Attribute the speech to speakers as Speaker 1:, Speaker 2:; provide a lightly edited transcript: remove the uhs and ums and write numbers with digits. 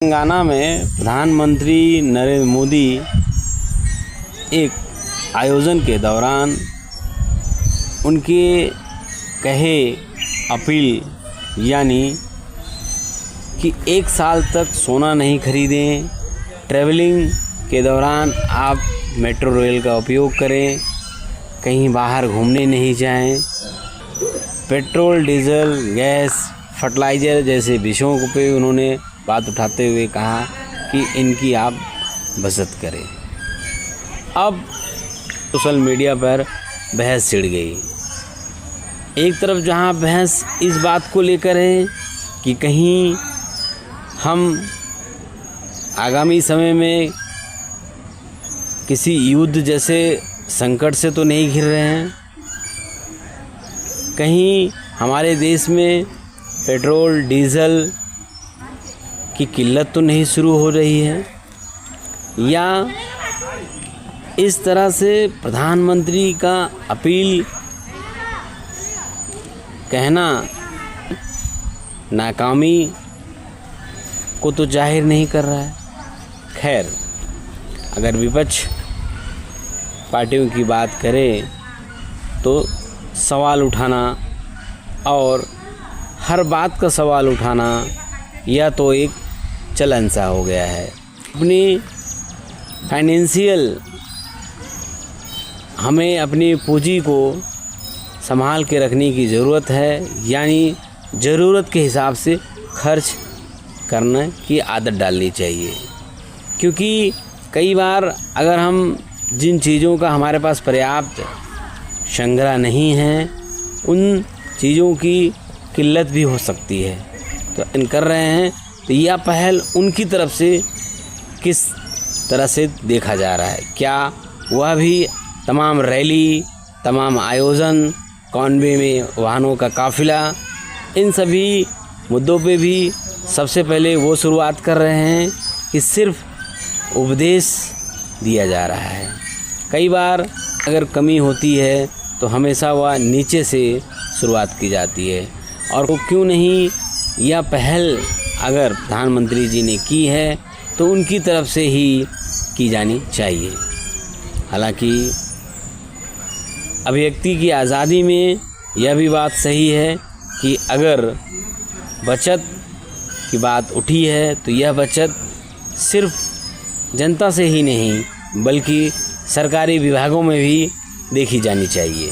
Speaker 1: तेलंगाना में प्रधानमंत्री नरेंद्र मोदी एक आयोजन के दौरान उनके कहे अपील यानी कि 1 साल तक सोना नहीं खरीदें, ट्रैवलिंग के दौरान आप मेट्रो रेल का उपयोग करें, कहीं बाहर घूमने नहीं जाएं, पेट्रोल, डीजल, गैस, फर्टिलाइज़र जैसे विषयों पे उन्होंने बात उठाते हुए कहा कि इनकी आप बचत करें। अब सोशल मीडिया पर बहस छिड़ गई। एक तरफ जहां बहस इस बात को लेकर है कि कहीं हम आगामी समय में किसी युद्ध जैसे संकट से तो नहीं घिर रहे हैं, कहीं हमारे देश में पेट्रोल, डीजल की किल्लत तो नहीं शुरू हो रही है, या इस तरह से प्रधानमंत्री का अपील कहना नाकामी को तो जाहिर नहीं कर रहा है। खैर, अगर विपक्ष पार्टियों की बात करें तो सवाल उठाना और हर बात का सवाल उठाना यह तो एक चलन सा हो गया है। अपनी फाइनेंशियल हमें अपनी पूंजी को संभाल के रखने की ज़रूरत है, यानी ज़रूरत के हिसाब से खर्च करने की आदत डालनी चाहिए। क्योंकि कई बार अगर हम जिन चीज़ों का हमारे पास पर्याप्त संग्रह नहीं है, उन चीज़ों की किल्लत भी हो सकती है, तो इन कर रहे हैं, तो यह पहल उनकी तरफ से किस तरह से देखा जा रहा है? क्या वह भी तमाम रैली, तमाम आयोजन, कॉन्वे में वाहनों का काफ़िला, इन सभी मुद्दों पे भी सबसे पहले वो शुरुआत कर रहे हैं कि सिर्फ उपदेश दिया जा रहा है। कई बार अगर कमी होती है तो हमेशा वह नीचे से शुरुआत की जाती है, और वो क्यों नहीं, यह पहल अगर प्रधानमंत्री जी ने की है तो उनकी तरफ से ही की जानी चाहिए। हालांकि अभिव्यक्ति की आज़ादी में यह भी बात सही है कि अगर बचत की बात उठी है तो यह बचत सिर्फ जनता से ही नहीं बल्कि सरकारी विभागों में भी देखी जानी चाहिए।